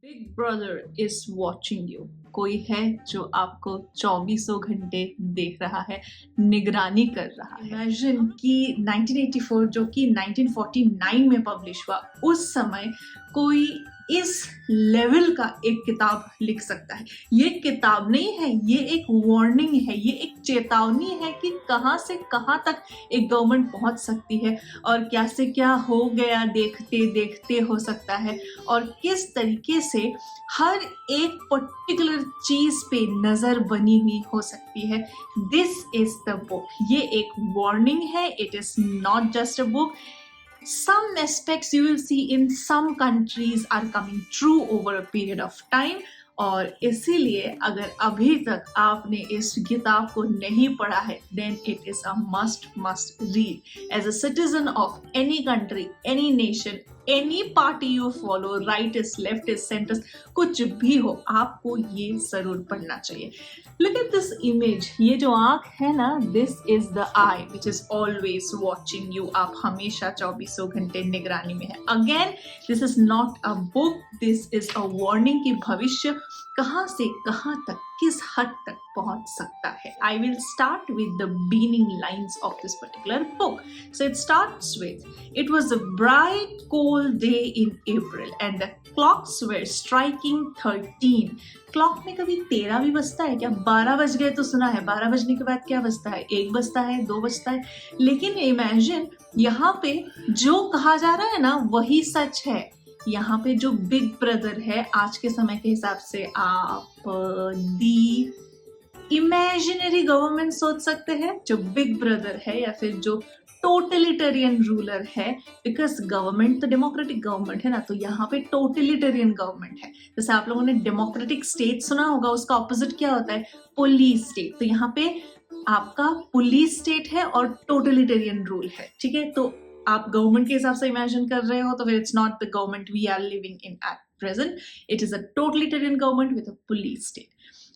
Big brother is watching you. कोई है जो आपको चौबीसों घंटे देख रहा है, निगरानी कर रहा है। इमेजिन कि 1984 जो कि 1949 में पब्लिश हुआ, उस समय कोई इस लेवल का एक किताब लिख सकता है। ये किताब नहीं है, ये एक वार्निंग है, ये एक चेतावनी है कि कहाँ से कहाँ तक एक गवर्नमेंट पहुंच सकती है और क्या से क्या हो गया देखते देखते हो सकता है, और किस तरीके से हर एक पर्टिकुलर चीज पे नजर बनी हुई हो सकती है। This is the book. ये एक वार्निंग है, it is not just a book. Some aspects you will see in some countries are coming true over a period of time. और इसीलिए अगर अभी तक आपने इस किताब को नहीं पढ़ा है, then it is a must read. As a citizen of any country, any nation, any party you follow, right is, left is, center, कुछ भी हो, आपको ये जरूर पढ़ना चाहिए. Look at this image. ये जो आँख है ना, this is the eye which is always watching you. आप हमेशा 24 घंटे निगरानी में है. Again, this is not a book. This is a warning कि भविष्य कहाँ से कहाँ तक, किस हद तक पहुंच सकता है. I will start with the beginning lines of this particular book. So it starts with, it was a bright cold day in April and the clocks were striking 13. Clock में कभी 13 भी बजता है क्या? 12 बज गए तो सुना है, 12 बजने के बाद क्या बजता है? 1 बजता है, 2 बजता है. लेकिन इमेजिन यहाँ पे जो कहा जा रहा है ना, वही सच है. यहाँ पे जो बिग ब्रदर है, आज के समय के हिसाब से आप दी इमेजिनरी गवर्नमेंट सोच सकते हैं, जो बिग ब्रदर है, या फिर जो टोटलिटेरियन रूलर है. बिकॉज गवर्नमेंट तो डेमोक्रेटिक गवर्नमेंट है ना, तो यहाँ पे टोटलिटेरियन गवर्नमेंट है. जैसे आप लोगों ने डेमोक्रेटिक स्टेट सुना होगा, उसका ऑपोजिट क्या होता है? Police state. तो यहाँ पे आपका पुलिस स्टेट है और टोटलिटेरियन रूल है. ठीक है, तो आप गवर्नमेंट के हिसाब से इमेजिन कर रहे हो, तो फिर it's not the government we are living in at present. It is a totalitarian government with a police state.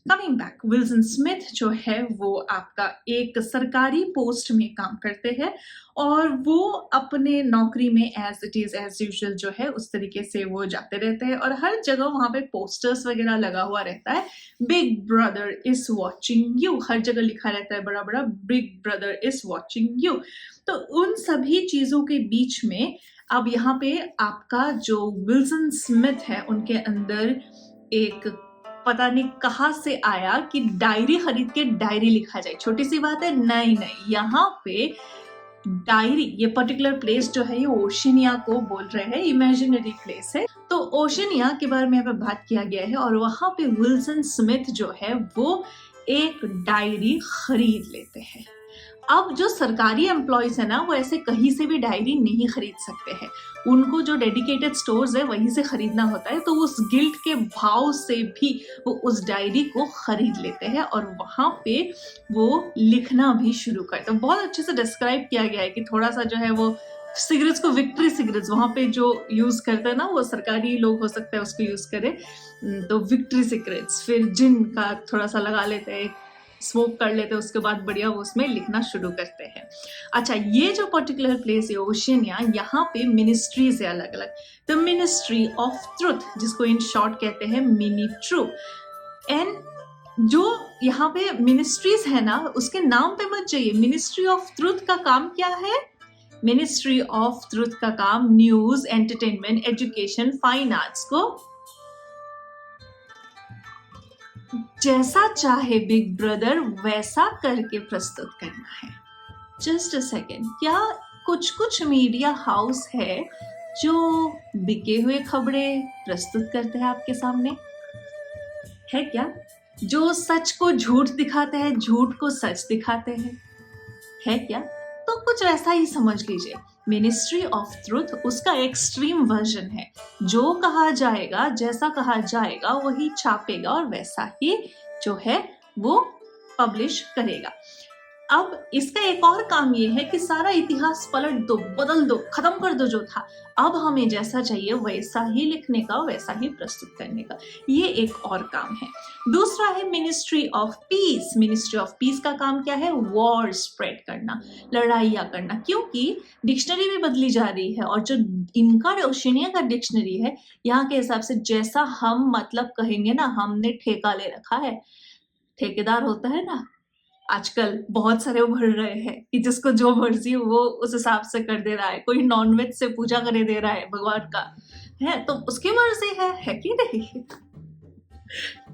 Coming back, Wilson Smith जो है वो आपका एक सरकारी पोस्ट में काम करते हैं, और वो अपने नौकरी में as it is as usual जो है उस तरीके से वो जाते रहते हैं, और हर जगह वहां पे पोस्टर्स वगैरह लगा हुआ रहता है. Big brother is watching you, हर जगह लिखा रहता है बड़ा बड़ा, big brother is watching you. तो उन सभी चीजों के बीच में अब यहाँ पे आपका जो विल्सन स्मिथ है, उनके अंदर एक पता नहीं कहाँ से आया कि डायरी खरीद के डायरी लिखा जाए. छोटी सी बात है, नहीं, यहाँ पे डायरी, ये पर्टिकुलर प्लेस जो है ये ओशिनिया को बोल रहे हैं, इमेजिनरी प्लेस है. तो ओशिनिया के बारे में यहाँ पे बात किया गया है, और वहां पे विल्सन स्मिथ जो है वो एक डायरी खरीद लेते हैं. अब जो सरकारी एम्प्लॉयज है ना, वो ऐसे कहीं से भी डायरी नहीं खरीद सकते हैं. उनको जो डेडिकेटेड स्टोर्स है वहीं से खरीदना होता है. तो उस गिल्ट के भाव से भी वो उस डायरी को खरीद लेते हैं, और वहां पे वो लिखना भी शुरू करते हैं. बहुत अच्छे से डिस्क्राइब किया गया है कि थोड़ा सा जो है वो सिगरेट्स को, विक्ट्री सिगरेट्स वहां पे जो यूज करते हैं ना, वो सरकारी लोग हो सकता है उसको यूज करे. तो विक्ट्री सिगरेट्स, फिर जिन का थोड़ा सा लगा लेते हैं, स्मोक कर लेते हैं, उसके बाद बढ़िया वो उसमें लिखना शुरू करते हैं. अच्छा, ये जो पर्टिकुलर प्लेस है ओशिनिया, यहाँ पे मिनिस्ट्रीज है अलग अलग. द मिनिस्ट्री ऑफ ट्रुथ, जिसको इन शॉर्ट कहते हैं मिनी ट्रू. एंड जो यहाँ पे मिनिस्ट्रीज है ना, उसके नाम पे मत जाइए. मिनिस्ट्री ऑफ ट्रुथ का काम क्या है? मिनिस्ट्री ऑफ ट्रुथ का काम news, entertainment, education, fine arts को जैसा चाहे बिग ब्रदर वैसा करके प्रस्तुत करना है. जस्ट अ सेकेंड, क्या कुछ मीडिया हाउस है जो बिके हुए खबरें प्रस्तुत करते हैं आपके सामने? है क्या? जो सच को झूठ दिखाते हैं, झूठ को सच दिखाते हैं? है क्या? तो कुछ ऐसा ही समझ लीजिए. मिनिस्ट्री ऑफ ट्रुथ उसका एक्सट्रीम वर्जन है. जो कहा जाएगा, जैसा कहा जाएगा वही छापेगा, और वैसा ही जो है वो पब्लिश करेगा. अब इसका एक और काम ये है कि सारा इतिहास पलट दो, बदल दो, खत्म कर दो जो था। अब हमें जैसा चाहिए वैसा ही लिखने का, वैसा ही प्रस्तुत करने का, ये एक और काम है। दूसरा है ministry of peace. Ministry of peace का काम क्या है? वॉर स्प्रेड करना, लड़ाइयाँ करना, क्योंकि डिक्शनरी भी बदली जा रही है और जो इनका ओशिनिया का डिक्शनरी है, यहाँ के हिसाब से जैसा हम मतलब कहेंगे ना, हमने ठेका ले रखा है। ठेकेदार होता है ना, आजकल बहुत सारे उभर रहे हैं कि जिसको जो मर्जी वो उस हिसाब से कर दे रहा है। कोई नॉनवेज से पूजा करे दे रहा है भगवान का, है तो उसकी मर्जी है कि नहीं?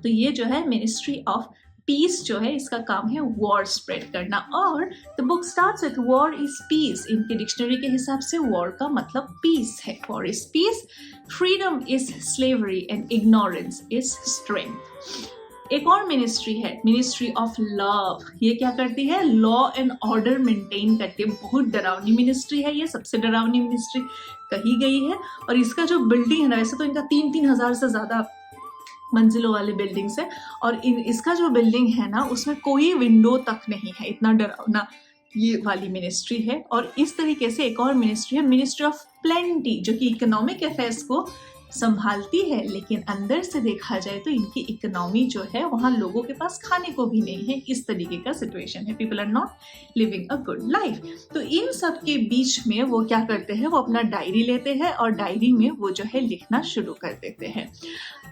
तो ये जो है मिनिस्ट्री ऑफ पीस जो है, इसका काम है वॉर स्प्रेड करना। और the book starts with war is peace. इनके डिक्शनरी के हिसाब से वॉर का मतलब पीस है। War is peace, freedom is slavery and ignorance is strength. एक और मिनिस्ट्री है, मिनिस्ट्री ऑफ लव। ये क्या करती है? लॉ एंड ऑर्डर मेंटेन करती है। बहुत डरावनी मिनिस्ट्री है ये, सबसे डरावनी मिनिस्ट्री कही गई है। और इसका जो बिल्डिंग है ना, वैसे तो इनका 3-3 हजार से ज़्यादा मंजिलों वाले बिल्डिंग्स है, और इसका जो बिल्डिंग है ना, उसमें कोई विंडो तक नहीं है। इतना डरावना ये वाली मिनिस्ट्री है। और इस तरीके से एक और मिनिस्ट्री है, मिनिस्ट्री ऑफ प्लेंटी, जो कि इकोनॉमिक अफेयर्स को संभालती है। लेकिन अंदर से देखा जाए तो इनकी इकोनॉमी जो है, वहाँ लोगों के पास खाने को भी नहीं है। इस तरीके का सिचुएशन है, people are not living a good life. तो इन सब के बीच में वो क्या करते हैं? वो अपना डायरी लेते हैं और डायरी में वो जो है लिखना शुरू कर देते हैं।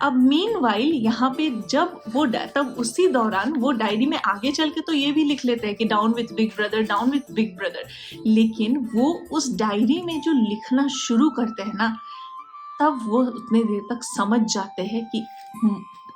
अब मीनवाइल यहाँ पे जब वो तब उसी दौरान वो डायरी में आगे चल के तो ये भी लिख लेते हैं कि down with big brother, down with big brother. लेकिन वो उस डायरी में जो लिखना शुरू करते हैं ना, तब वो उतने देर तक समझ जाते हैं कि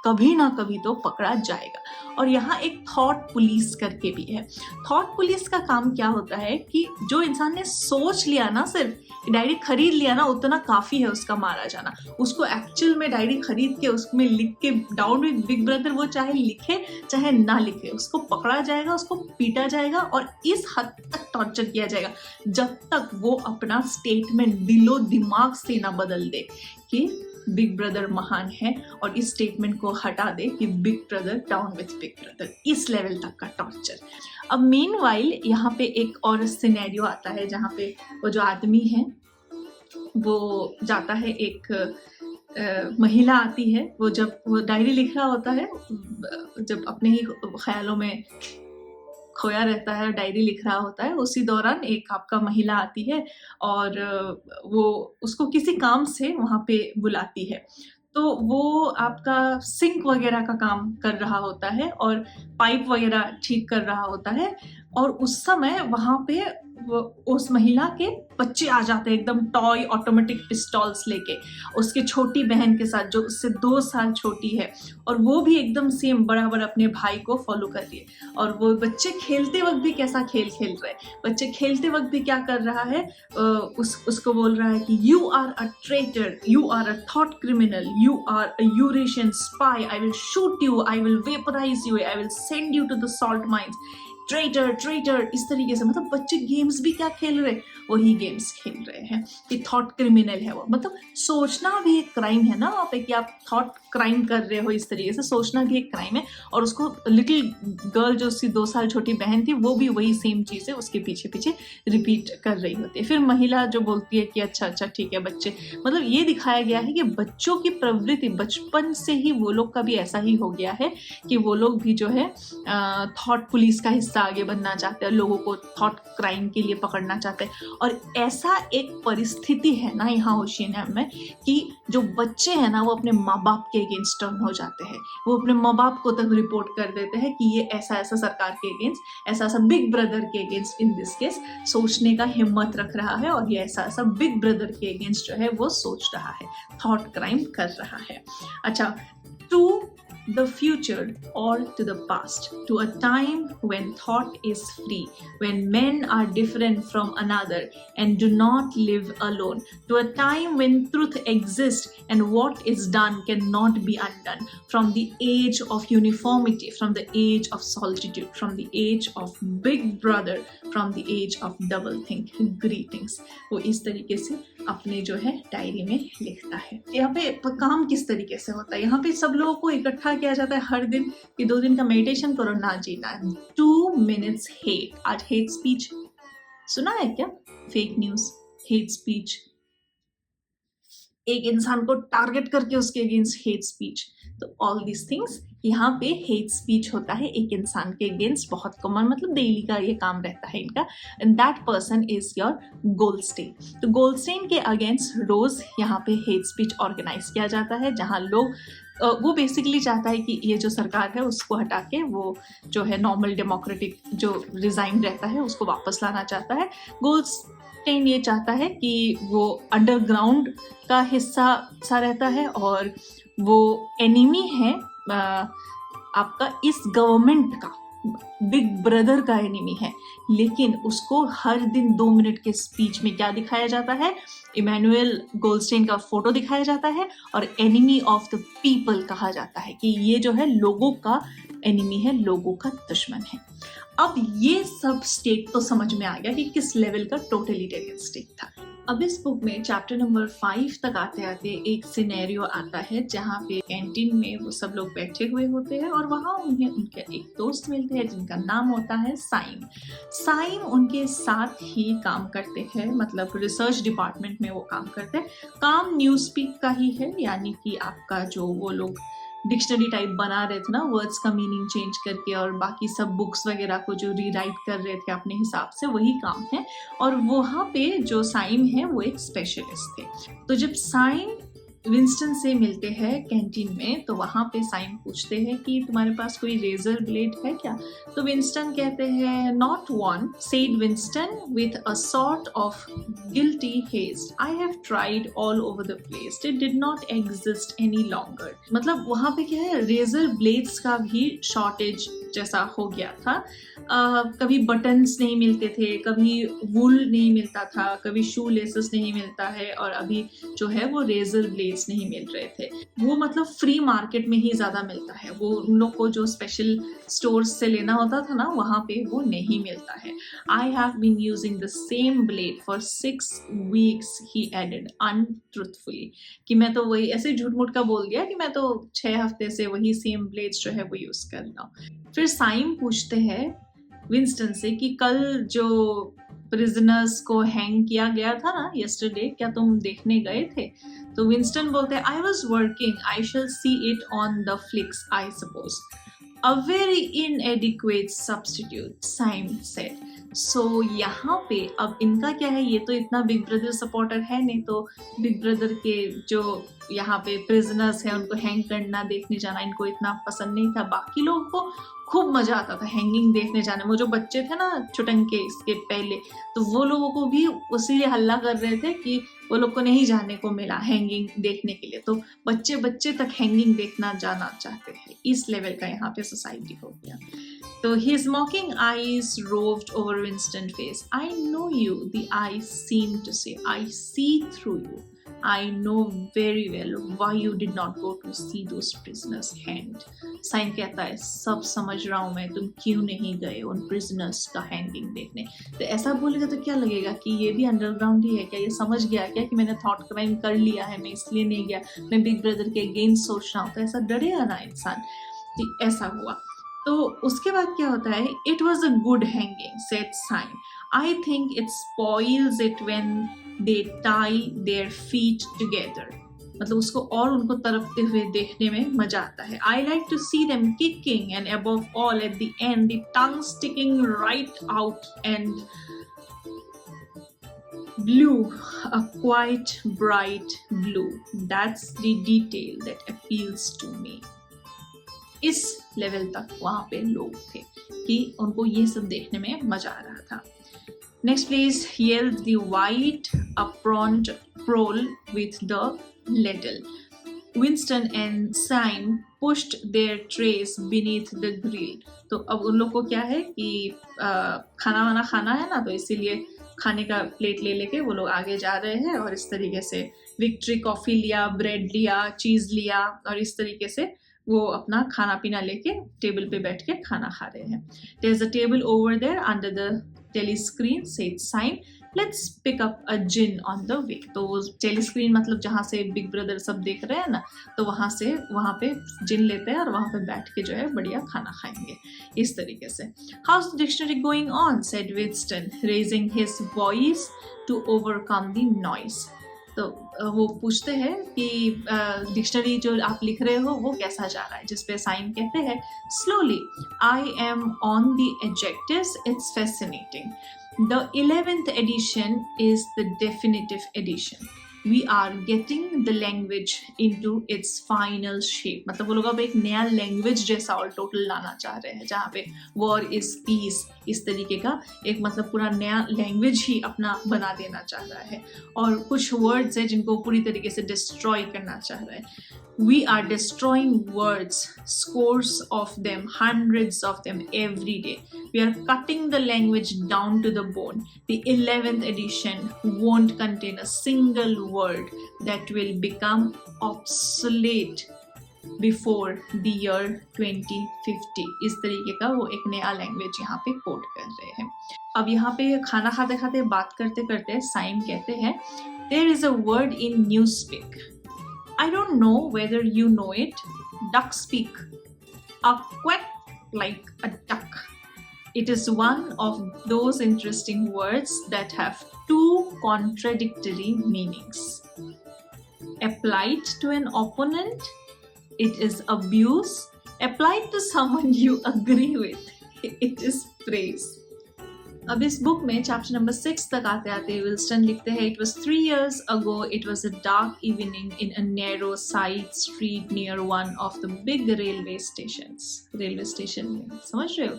कभी ना कभी तो पकड़ा जाएगा। और यहाँ एक थॉट पुलिस करके भी है। थॉट पुलिस का काम क्या होता है कि जो इंसान ने सोच लिया ना, सिर्फ डायरी खरीद लिया ना, उतना काफ़ी है उसका मारा जाना। उसको एक्चुअल में डायरी खरीद के उसमें लिख के डाउन विद बिग ब्रदर, वो चाहे लिखे चाहे ना लिखे, उसको पकड़ा जाएगा, उसको पीटा जाएगा और इस हद तक टॉर्चर किया जाएगा जब तक वो अपना स्टेटमेंट दिलो दिमाग से ना बदल दे कि बिग ब्रदर महान है, और इस स्टेटमेंट को हटा दे कि big brother down with big brother. इस लेवल तक का टॉर्चर। अब मीनवाइल यहाँ पे एक और सिनेरियो आता है जहाँ पे वो जो आदमी है वो जाता है, एक महिला आती है, वो जब वो डायरी लिख रहा होता है, जब अपने ही ख्यालों में खोया रहता है, डायरी लिख रहा होता है, उसी दौरान एक आपका महिला आती है और वो उसको किसी काम से वहाँ पे बुलाती है। तो वो आपका सिंक वगैरह का काम कर रहा होता है और पाइप वगैरह ठीक कर रहा होता है, और उस समय वहाँ पे उस महिला के बच्चे आ जाते हैं, एकदम टॉय ऑटोमेटिक पिस्टॉल्स लेके, उसके छोटी बहन के साथ जो उससे 2 साल छोटी है, और वो भी एकदम सेम बराबर अपने भाई को फॉलो कर रही है। और वो बच्चे खेलते वक्त भी कैसा खेल खेल रहे हैं, बच्चे खेलते वक्त भी क्या कर रहा है, उसको बोल रहा है कि you are a traitor, you are a thought criminal, you are a Eurasian spy, I will shoot you, I will vaporise you, I will send you to the salt mines, traitor traitor. इस तरीके से मतलब बच्चे games भी क्या खेल रहे, वही गेम्स खेल रहे हैं कि थॉट क्रिमिनल है वो। मतलब सोचना भी एक क्राइम है ना वहाँ पे, कि आप थॉट क्राइम कर रहे हो, इस तरीके से सोचना भी एक क्राइम है। और उसको लिटिल गर्ल जो उसकी 2 साल छोटी बहन थी, वो भी वही सेम चीज़ है उसके पीछे पीछे रिपीट कर रही होती है। फिर महिला जो बोलती है कि अच्छा ठीक है बच्चे, मतलब ये दिखाया गया है कि बच्चों की प्रवृत्ति बचपन से ही वो लोग का भी ऐसा ही हो गया है कि वो लोग भी जो है थॉट पुलिस का हिस्सा आगे बनना चाहते हैं, लोगों को थॉट क्राइम के लिए पकड़ना चाहते हैं। और ऐसा एक परिस्थिति है ना यहाँ ओशिनिया में कि जो बच्चे हैं ना, वो अपने माँ बाप के अगेंस्ट टर्न हो जाते हैं। वो अपने माँ बाप को तक रिपोर्ट कर देते हैं कि ये ऐसा सरकार के अगेंस्ट, ऐसा बिग ब्रदर के अगेंस्ट इन दिस केस सोचने का हिम्मत रख रहा है, और ये ऐसा बिग ब्रदर के अगेंस्ट जो है वो सोच रहा है, थॉट क्राइम कर रहा है। अच्छा, to the future or to the past, to a time when thought is free, when men are different from another and do not live alone, to a time when truth exists and what is done cannot be undone, from the age of uniformity, from the age of solitude, from the age of big brother, from the age of double think greetings। वो इस तरीके से अपने जो है diary में लिखता है। यहाँ पे काम किस तरीके से होता है, यहाँ पे सब लोगों को इकट्ठा किया जाता है हर दिन कि 2 दिन का मेडिटेशन करो, ना जीना। 2 मिनट्स हेट। आज हेट स्पीच सुना है क्या? फेक न्यूज़, हेट स्पीच, एक इंसान को टारगेट करके उसके अगेंस्ट हेट स्पीच। तो ऑल दिस थिंग्स, यहाँ पे हेट स्पीच होता है एक इंसान के अगेंस्ट, बहुत कॉमन, मतलब डेली का ये काम रहता है इनका। And that person is your Goldstein. तो गोल्डस्टेन के अगेंस्ट रोज यहाँ पे हेट स्पीच ऑर्गेनाइज किया जाता है, जहाँ लोग वो बेसिकली चाहता है कि ये जो सरकार है उसको हटा के वो जो है नॉर्मल डेमोक्रेटिक जो रिजाइम रहता है उसको वापस लाना चाहता है। गोल्डस्टेन ये चाहता है कि वो अंडरग्राउंड का हिस्सा सा रहता है और वो एनिमी है आपका इस गवर्नमेंट का, बिग ब्रदर का एनिमी है। लेकिन उसको हर दिन 2 मिनट के स्पीच में क्या दिखाया जाता है? इमैनुअल गोल्डस्टेन का फोटो दिखाया जाता है और एनिमी ऑफ द पीपल कहा जाता है कि ये जो है लोगों का एनिमी है, लोगों का दुश्मन है। अब ये सब स्टेट तो समझ में आ गया कि किस लेवल का टोटलिटेरियन स्टेट था। अब इस बुक में चैप्टर नंबर 5 तक आते आते एक सिनेरियो आता है जहाँ पे कैंटीन में वो सब लोग बैठे हुए होते हैं और वहाँ उन्हें उनके एक दोस्त मिलते हैं जिनका नाम होता है साइम। साइम उनके साथ ही काम करते हैं, मतलब रिसर्च डिपार्टमेंट में वो काम करते हैं। काम न्यूज़स्पीक का ही है, यानी कि आपका जो वो लोग डिक्शनरी टाइप बना रहे थे ना, वर्ड्स का मीनिंग चेंज करके और बाकी सब बुक्स वगैरह को जो रीराइट कर रहे थे अपने हिसाब से, वही काम है। और वहाँ पे जो साइम है वो एक स्पेशलिस्ट थे। तो जब साइम विंस्टन से मिलते हैं कैंटीन में तो वहाँ पे साइम पूछते हैं कि तुम्हारे पास कोई रेजर ब्लेड है क्या? तो विंस्टन कहते हैं not one, said Winston with a sort of guilty haste, I have tried all over the place, it did not exist any longer. मतलब वहाँ पे क्या है, रेजर ब्लेड्स का भी शॉर्टेज जैसा हो गया था। कभी बटन्स नहीं मिलते थे, कभी वूल नहीं मिलता था, कभी शू लेसेस नहीं मिलता है, और अभी जो है वो रेजर ब्लेड्स नहीं मिल रहे थे। वो मतलब फ्री मार्केट में ही ज़्यादा मिलता है, वो उन लोग को जो स्पेशल स्टोर्स से लेना होता था ना वहाँ पे वो नहीं मिलता है। I have been using the same blade for 6 weeks, he added untruthfully. कि मैं तो वही ऐसे झूठ मूठ का बोल दिया कि मैं तो 6 हफ्ते से वही सेम ब्लेड्स जो है वो यूज़ कर रहा हूँ। फिर साइम पूछते हैं विंस्टन से कि कल जो प्रिजनर्स को हैंग किया गया था ना यस्टरडे, क्या तुम देखने गए थे? तो विंस्टन बोलते हैं I was working, I shall see it on the flicks I suppose. A very inadequate substitute, Syme said. So यहाँ पे अब इनका क्या है, ये तो इतना बिग ब्रदर सपोर्टर है नहीं, तो बिग ब्रदर के जो यहाँ पे प्रिजनर्स हैं उनको हैंग करना देखने जाना इनको इतना पसंद नहीं था। बाकी लोगों को खूब मजा आता था हैंगिंग देखने जाने में। वो जो बच्चे थे ना छुटंके इसके पहले, तो वो लोगों को भी उसी हल्ला कर रहे थे कि वो लोग को नहीं जाने को मिला हैंगिंग देखने के लिए, तो बच्चे बच्चे तक हैंगिंग देखना जाना चाहते थे। इस लेवल का यहाँ पे सोसाइटी हो गया। तो his mocking eyes roved over Winston's face. I know you, the eyes seemed to say. I see through you. I know very well why you did not go to see those prisoners hanged. Syme कहता है सब समझ रहा हूँ मैं, तुम क्यों नहीं गए उन प्रिजनर्स का हैंगिंग देखने। तो ऐसा बोलेगा तो क्या लगेगा कि ये भी अंडरग्राउंड ही है क्या? ये समझ गया क्या कि मैंने थॉट क्राइम कर लिया है, मैं इसलिए नहीं गया, मैं बिग ब्रदर के अगेंस्ट सोच रहा हूँ। तो ऐसा डरेगा ना इंसान कि ऐसा हुआ। तो उसके बाद क्या होता है, it was a good hanging said Syme, I think it spoils it when they tie their feet together. मतलब उसको और उनको तड़पते हुए देखने में मजा आता है। I like to see them kicking and above all at the end the tongue sticking right out and blue, a quite bright blue. That's the detail that appeals to me. इस लेवल तक वहाँ पे लोग थे कि उनको ये सब देखने में मजा आ रहा था। Next please, yelled the white aproned prole with the ladle. Winston and Syme pushed their trays beneath the grill. तो अब उन लोग को क्या है कि खाना वाना खाना है ना, तो इसीलिए खाने का प्लेट ले लेके वो लोग आगे जा रहे हैं और इस तरीके से विक्ट्री कॉफ़ी लिया, ब्रेड लिया, चीज़ लिया और इस तरीके से वो अपना खाना पीना लेके टेबल पे बैठ के खाना खा रहे हैं। There's a table over there under the telescreen, said Syme. Let's pick up a gin on the way. तो वो टेलीस्क्रीन मतलब जहाँ से बिग ब्रदर सब देख रहे हैं ना, तो वहाँ से वहाँ पे जिन लेते हैं और वहाँ पे बैठ के जो है बढ़िया खाना खाएंगे, इस तरीके से। How's the dictionary going on, said Winston, raising his voice to overcome the noise. तो वो पूछते हैं कि डिक्शनरी जो आप लिख रहे हो वो कैसा जा रहा है, जिस पे साइम कहते हैं slowly, I am on the adjectives, it's fascinating, the 11th edition is the definitive edition, we are getting the language into its final shape। मतलब वो लोग अब एक नया लैंग्वेज जैसा ऑल टोटल लाना चाह रहे हैं, जहाँ पे वॉर इज पीस, इस तरीके का एक मतलब पूरा नया लैंग्वेज ही अपना बना देना चाह रहा है। और कुछ वर्ड्स है जिनको पूरी तरीके से डिस्ट्रॉय करना चाह रहा है। We are destroying words, scores of them, hundreds of them every day. We are cutting the language down to the bone. The 11th edition won't contain a single word that will become obsolete before the year 2050। इस तरीके का वो एक नया language यहाँ पे coat कर रहे हैं। अब यहाँ पे खाना खाते खाते बात करते करते साइम कहते हैं, There is a word in newspeak, I don't know whether you know it, duck speak, a quack like a duck. It is one of those interesting words that have two contradictory meanings. Applied to an opponent, it is abuse. Applied to someone you agree with, it is praise। अब इस book में chapter number 6 तक आते आते Wilson लिखते हैं, it was 3 years ago, it was a dark evening in a narrow side street near one of the big railway stations। Railway station में, समझ रहे हो?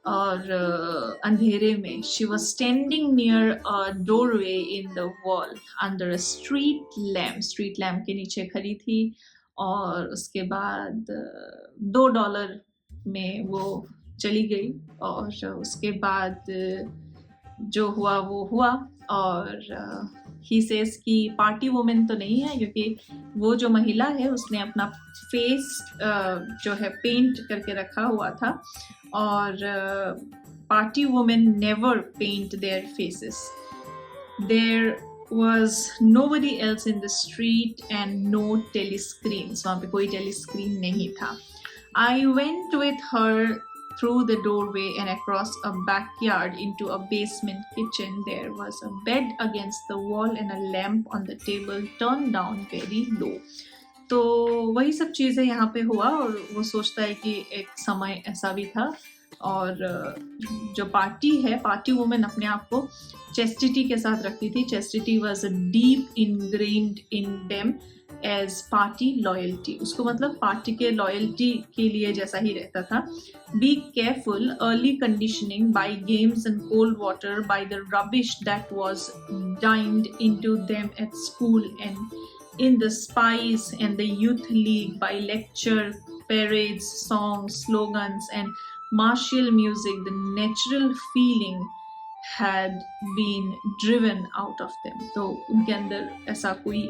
और अंधेरे में, she was standing near a doorway in the wall under a street lamp के नीचे खड़ी थी। और उसके बाद $2 में वो चली गई। और उसके बाद जो हुआ वो हुआ। और ही सेज कि पार्टी वुमेन तो नहीं है, क्योंकि वो जो महिला है उसने अपना फेस जो है पेंट करके रखा हुआ था। और party women never paint their faces. There was nobody else in the street and no telescreens। वहाँ पे कोई टेलीस्क्रीन नहीं था। I went with her through the doorway and across a backyard into a basement kitchen. There was a bed against the wall and a lamp on the table turned down very low। तो वही सब चीज़ें यहाँ पे हुआ। और वो सोचता है कि एक समय ऐसा भी था। और जो पार्टी है, पार्टी वुमेन अपने आप को चेस्टिटी के साथ रखती थी। Chastity was deep ingrained in them as party loyalty. उसको मतलब पार्टी के लॉयल्टी के लिए जैसा ही रहता था। Be careful, early conditioning by games and cold water, by the rubbish that was dinned into them at school and in the spies and the youth league, by lecture, parades, songs, slogans and martial music, the natural feeling had been driven out of them। तो उनके अंदर ऐसा कोई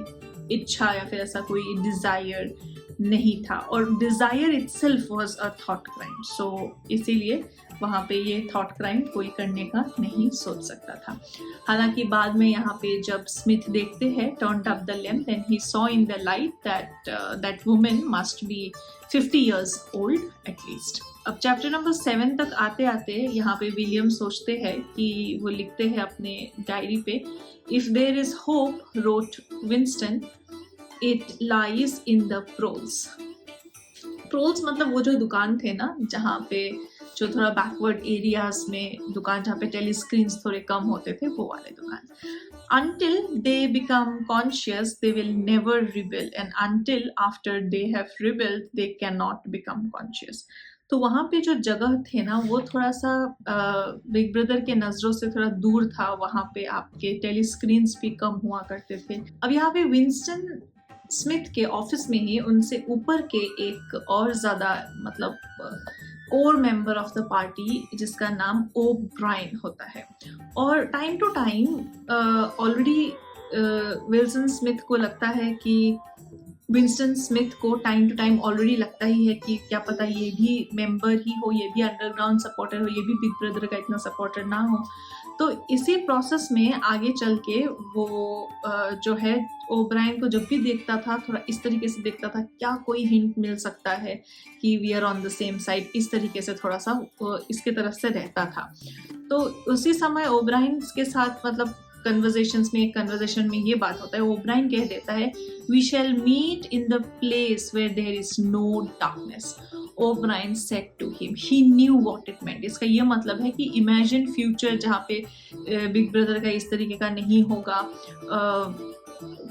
इच्छा या फिर ऐसा कोई डिज़ायर नहीं था। और desire itself was a thought crime. So इसीलिए वहाँ पे ये थॉट क्राइम कोई करने का नहीं सोच सकता था। हालांकि बाद में यहाँ पे जब स्मिथ देखते हैं turned up the lamp, then he saw in the light that woman must be 50 years old at least। अब चैप्टर नंबर 7 तक आते आते यहाँ पे विलियम सोचते हैं कि वो लिखते हैं अपने डायरी पे, if there is hope, wrote Winston, it lies in the proles. Proles मतलब वो जो दुकान थे ना, जहाँ पे जो थोड़ा बैकवर्ड एरियाज में दुकान, जहाँ पे टेलीस्क्रीन्स थोड़े कम होते थे, वो वाले दुकान। Until they become conscious, they will never rebel, and until after they have rebelled, they cannot become conscious। तो वहाँ पे जो जगह थे ना, वो थोड़ा सा बिग ब्रदर के नज़रों से थोड़ा दूर था। वहाँ पे आपके टेलीस्क्रीन्स भी कम हुआ करते थे। अब यहाँ पे विंस्टन स्मिथ के ऑफिस में ही उनसे ऊपर के एक और ज़्यादा मतलब core member of the party, जिसका नाम ओ ब्रायन होता है। और time to time already Wilson Smith को लगता है कि विंस्टन स्मिथ को टाइम टू टाइम ऑलरेडी लगता ही है कि क्या पता ये भी मेंबर ही हो, ये भी अंडरग्राउंड सपोर्टर हो, ये भी बिग ब्रदर का इतना सपोर्टर ना हो। तो इसी प्रोसेस में आगे चल के वो जो है ओब्रायन को जब भी देखता था थोड़ा इस तरीके से देखता था, क्या कोई हिंट मिल सकता है कि we are on the same side, इस तरीके से थोड़ा सा इसके तरफ से रहता था। तो उसी समय ओब्रायन के साथ मतलब एक कन्वर्सेशन में ये बात होता है, ओब्रायन कह देता है we shall meet in the place where there is no darkness. O'Brien said to him, he knew what it meant. इसका ये मतलब है कि इमेजिन फ्यूचर जहाँ पे बिग ब्रदर का इस तरीके का नहीं होगा,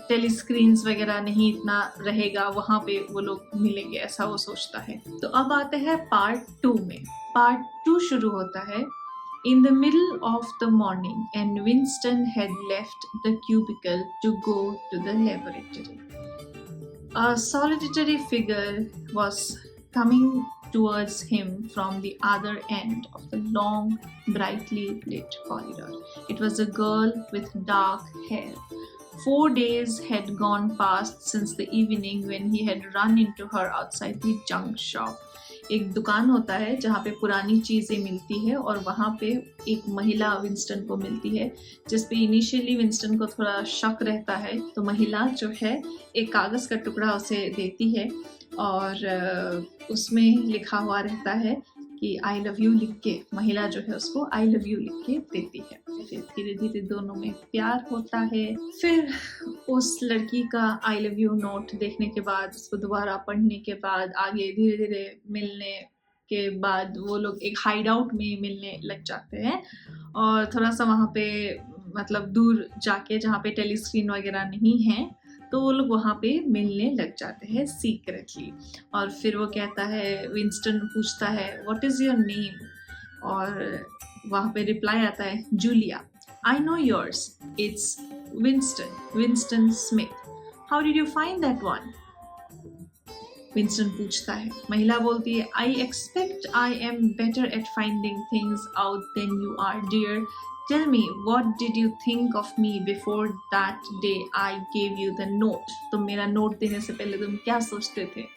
टेलीस्क्रीन्स वगैरह नहीं इतना रहेगा, वहाँ पे वो लोग मिलेंगे, ऐसा वो सोचता है। तो अब आते हैं पार्ट 2 में। पार्ट 2 शुरू होता है in the middle of the morning and Winston had left the cubicle to go to the laboratory. A solitary figure was coming towards him from the other end of the long, brightly lit corridor. It was a girl with dark hair. 4 days had gone past since the evening when he had run into her outside the junk shop. एक दुकान होता है जहाँ पे पुरानी चीज़ें मिलती है और वहाँ पे एक महिला विंस्टन को मिलती है, जिस पे इनिशियली विंस्टन को थोड़ा शक रहता है। तो महिला जो है एक कागज़ का टुकड़ा उसे देती है और उसमें लिखा हुआ रहता है कि आई लव यू लिख के महिला जो है उसको आई लव यू लिख के देती है। फिर धीरे धीरे दोनों में प्यार होता है। फिर उस लड़की का आई लव यू नोट देखने के बाद, उसको दोबारा पढ़ने के बाद, आगे धीरे धीरे मिलने के बाद वो लोग एक हाइड आउट में मिलने लग जाते हैं और थोड़ा सा वहाँ पे मतलब दूर जाके जहाँ पे टेलीस्क्रीन वगैरह नहीं है तो वो लोग वहाँ पे मिलने लग जाते हैं सीक्रेटली। और फिर वो कहता है, विंस्टन पूछता है व्हाट इज़ योर नेम, और वहाँ पे रिप्लाई आता है Julia. I know yours, it's Winston Smith. How did you find that one? Winston पूछता है। महिला बोलती है I expect I am better at finding things out than you are dear. Tell me, what did you think of me before that day I gave you the note? तुम मेरा note देने से पहले तुम क्या सोचते थे?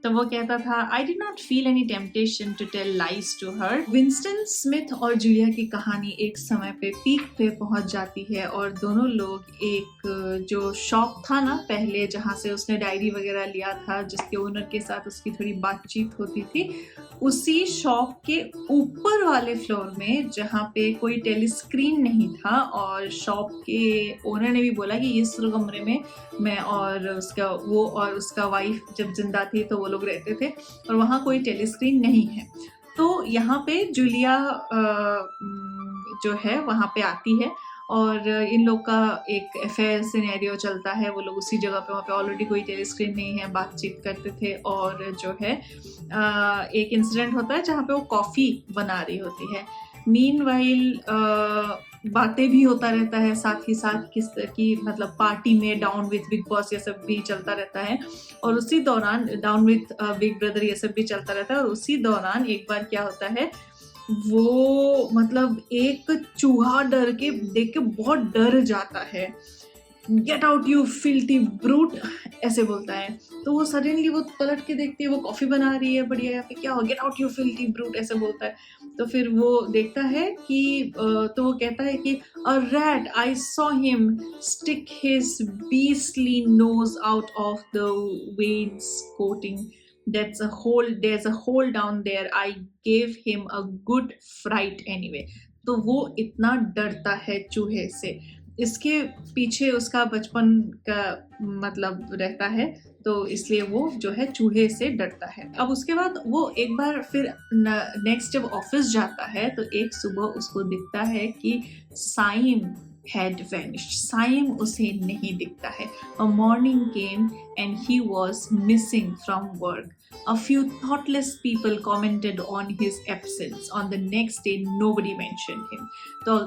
तो वो कहता था I did not feel any temptation to tell lies to her. Winston Smith और जूलिया की कहानी एक समय पे पीक पे पहुंच जाती है और दोनों लोग एक जो शॉप था ना पहले जहाँ से उसने डायरी वगैरह लिया था, जिसके ओनर के साथ उसकी थोड़ी बातचीत होती थी, उसी शॉप के ऊपर वाले फ्लोर में जहाँ पे कोई टेलीस्क्रीन नहीं था और शॉप के ओनर ने भी बोला कि इस कमरे में मैं और उसका वाइफ जब जिंदा थी तो वो लोग रहते थे और वहाँ कोई टेलीस्क्रीन नहीं है। तो यहाँ पे जूलिया जो है वहाँ पे आती है और इन लोग का एक अफेयर सिनेरियो चलता है। वो लोग उसी जगह पे, वहाँ पे ऑलरेडी कोई टेलीस्क्रीन नहीं है, बातचीत करते थे और जो है एक इंसिडेंट होता है जहाँ पे वो कॉफ़ी बना रही होती है। मीनवाइल बातें भी होता रहता है साथ ही साथ, किस की मतलब पार्टी में डाउन विथ बिग बॉस ये सब भी चलता रहता है और उसी दौरान डाउन विथ बिग ब्रदर ये सब भी चलता रहता है। और उसी दौरान एक बार क्या होता है, वो मतलब एक चूहा देख के बहुत डर जाता है। गेट आउट यू फिल्टी ब्रूट, ऐसे बोलता है। तो वो सडनली वो पलट के देखती है, वो कॉफ़ी बना रही है बढ़िया, यहाँ पे क्या हो, गेट आउट यू फिल्टी ब्रूट ऐसे बोलता है। तो फिर वो देखता है कि तो वो कहता है कि a rat, I saw him stick his beastly nose out of the wainscoting. There's a hole down there. I gave him a good fright anyway. तो वो इतना डरता है चूहे से, इसके पीछे उसका बचपन का मतलब रहता है, तो इसलिए वो जो है चूहे से डरता है। अब उसके बाद वो एक बार फिर नेक्स्ट जब ऑफिस जाता है तो एक सुबह उसको दिखता है कि साइम had vanished. साइम उसे नहीं दिखता है। A morning came and he was missing from work. A few thoughtless people commented on his absence. On the next day, nobody mentioned him. तो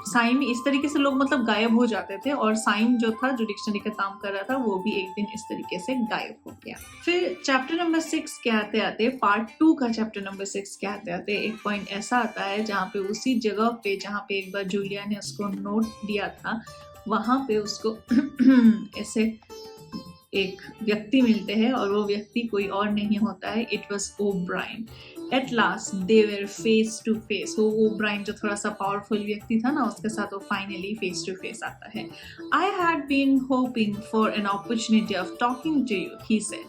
साइम इस तरीके से लोग मतलब गायब हो जाते थे और साइम जो था, जो डिक्शनरी का काम कर रहा था, वो भी एक दिन इस तरीके से गायब हो गया। फिर चैप्टर नंबर 6 के आते आते, पार्ट 2 का चैप्टर नंबर 6 के आते आते एक पॉइंट ऐसा आता है जहाँ पे उसी जगह पे जहाँ पे एक बार जूलिया ने उसको नोट दिया था, वहाँ पे उसको ऐसे एक व्यक्ति मिलते हैं और वो व्यक्ति कोई और नहीं होता है, it was O'Brien. At last they were face to face. वो ओब्रायन जो थोड़ा सा पावरफुल व्यक्ति था ना, उसके साथ वो फाइनली फेस टू फेस आता है। I had been hoping for an opportunity of talking to you, he said.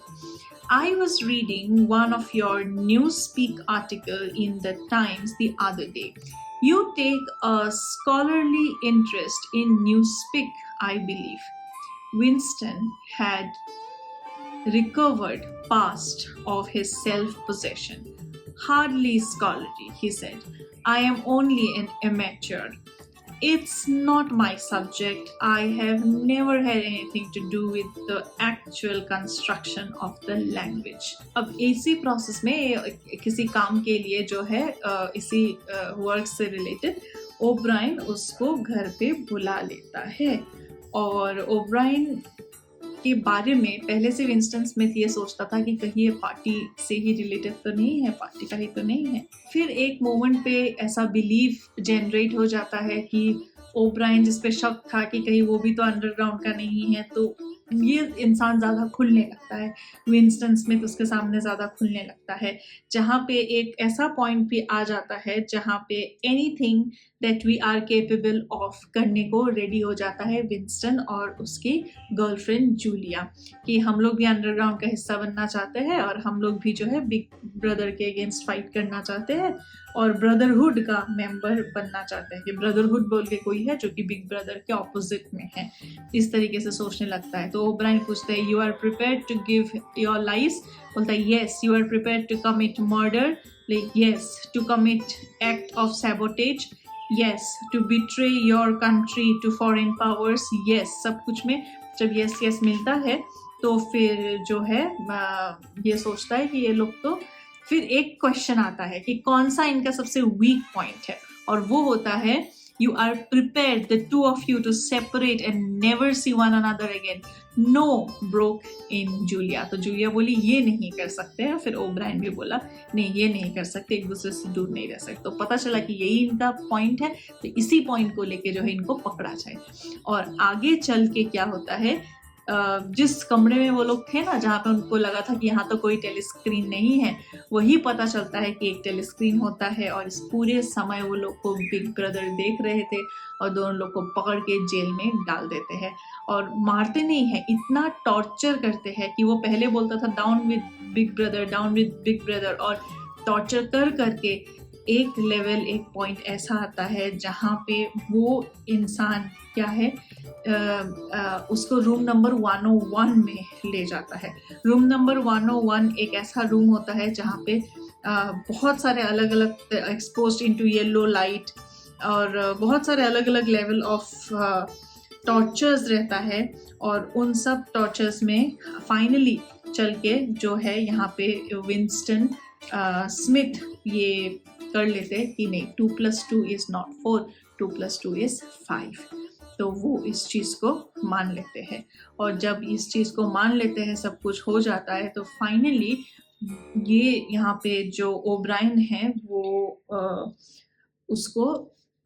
I was reading one of your Newspeak article in the Times the other day. You take a scholarly interest in Newspeak, I believe. Winston had recovered past of his self-possession. Hardly scholarly, he said. I am only an amateur. It's not my subject. I have never had anything to do with the actual construction of the language. अब इसी process में किसी काम के लिए जो है इसी वर्क से रिलेटेड ओब्रायन उसको घर पे बुला लेता है। और ओब्रायन के बारे में पहले से विंस्टन स्मिथ ये सोचता था कि कहीं ये पार्टी से ही रिलेटेड तो नहीं है, पार्टी का ही तो नहीं है। फिर एक मोमेंट पे ऐसा बिलीव जनरेट हो जाता है कि ओब्रायन जिस पे शक था कि कहीं वो भी तो अंडरग्राउंड का नहीं है, तो ये इंसान ज़्यादा खुलने लगता है। विंस्टन स्मिथ उसके सामने ज़्यादा खुलने लगता है, जहाँ पे एक ऐसा पॉइंट भी आ जाता है जहाँ पे anything that we are capable of करने को रेडी हो जाता है विंस्टन और उसकी गर्लफ्रेंड जूलिया, कि हम लोग भी अंडरग्राउंड का हिस्सा बनना चाहते हैं और हम लोग भी जो है बिग ब्रदर के अगेंस्ट फाइट करना चाहते हैं और ब्रदरहुड का मेंबर बनना चाहते हैं, कि ब्रदरहुड बोल के कोई है जो कि बिग ब्रदर के ऑपोजिट में है। इस तरीके से सोचने लगता है। तो ओब्रायन पूछते हैं, you are prepared to give your life? बोलता है, yes. You are prepared to commit murder? Like yes. To commit act of sabotage? Yes. To betray your country to foreign powers? Yes. सब कुछ में जब yes yes मिलता है तो फिर जो है ये सोचता है कि ये लोग तो, फिर एक क्वेश्चन आता है कि कौन सा इनका सबसे वीक पॉइंट है, और वो होता है you are prepared the two of you to separate and never see one another again. No broke in Julia. तो जूलिया बोली ये नहीं कर सकते, फिर ओब्रायन भी बोला नहीं ये नहीं कर सकते, एक दूसरे से दूर नहीं रह सकते। तो पता चला कि यही इनका पॉइंट है, तो इसी पॉइंट को लेके जो है इनको पकड़ा जाए। और आगे चल के क्या होता है, जिस कमरे में वो लोग थे ना, जहाँ पे उनको लगा था कि यहाँ तो कोई टेलीस्क्रीन नहीं है, वही पता चलता है कि एक टेलीस्क्रीन होता है। और इस पूरे समय वो लोग को बिग ब्रदर देख रहे थे और दोनों लोग को पकड़ के जेल में डाल देते हैं। और मारते नहीं है, इतना टॉर्चर करते हैं कि वो पहले बोलता था down with big brother, down with big brother, और टॉर्चर कर करके एक लेवल, एक पॉइंट ऐसा आता है जहाँ पे वो इंसान क्या है, उसको रूम नंबर 101 में ले जाता है। रूम नंबर 101 एक ऐसा रूम होता है जहाँ पे बहुत सारे अलग अलग एक्सपोज्ड इनटू येलो लाइट और बहुत सारे अलग अलग लेवल ऑफ टॉर्चर्स रहता है। और उन सब टॉर्चर्स में फाइनली चल के जो है यहाँ पे विंस्टन स्मिथ ये कर लेते कि नहीं, 2 + 2 इज नॉट 4, 2 + 2 इज 5। तो वो इस चीज़ को मान लेते हैं, और जब इस चीज़ को मान लेते हैं, सब कुछ हो जाता है, तो फाइनली ये यहाँ पे जो ओब्रायन है वो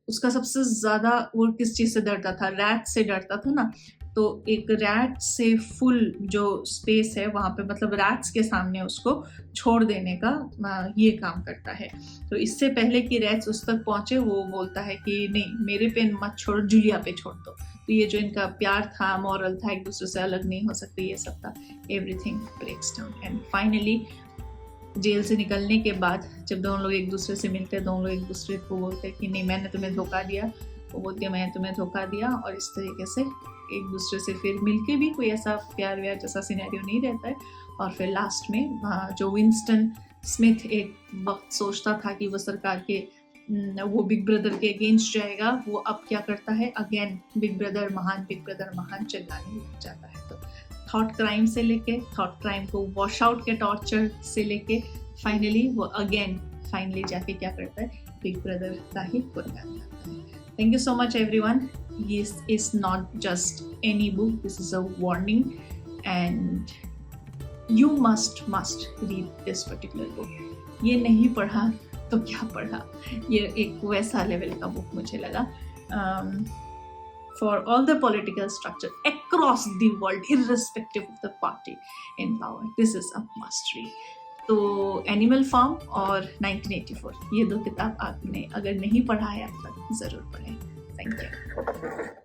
उसका सबसे ज़्यादा वो किस चीज़ से डरता था, रैट से डरता था ना। तो एक रैट से फुल जो स्पेस है वहाँ पे, मतलब रैट्स के सामने उसको छोड़ देने का ये काम करता है। तो इससे पहले कि रैट्स उस तक पहुँचे, वो बोलता है कि नहीं मेरे पे मत छोड़ो, जूलिया पे छोड़ दो। तो ये जो इनका प्यार था, मॉरल था, एक दूसरे से अलग नहीं हो सकते, ये सब था। Everything breaks down and finally jail से निकलने के बाद जब दोनों लोग एक दूसरे से मिलते हैं, दोनों लोग एक दूसरे को बोलते हैं कि नहीं मैंने तुम्हें धोखा दिया, वो बोलती है मैंने तुम्हें धोखा दिया। और इस तरीके से एक दूसरे से फिर मिलके भी कोई ऐसा प्यार व्यार जैसा सिनेरियो नहीं रहता है। और फिर लास्ट में जो विंस्टन स्मिथ एक वक्त सोचता था कि वो सरकार के वो बिग ब्रदर के अगेंस्ट जाएगा, वो अब क्या करता है, अगेन बिग ब्रदर महान चिल्लाने लग जाता है। तो थॉट क्राइम से लेके, थॉट क्राइम को वॉश आउट के टॉर्चर से लेके फाइनली वो फाइनली जाके क्या करता है, बिग ब्रदर का ही बुनियाद करता है। Thank you so much everyone. This is not just any book, this is a warning and you must read this particular book. ये नहीं पढ़ा तो क्या पढ़ा, ये एक वैसा लेवल का बुक मुझे लगा। for all the political structure across the world, irrespective of the party in power. This is a must read. तो एनिमल फार्म और 1984 ये दो किताब आपने अगर नहीं पढ़ा है अब तक ज़रूर पढ़ें. Thank you.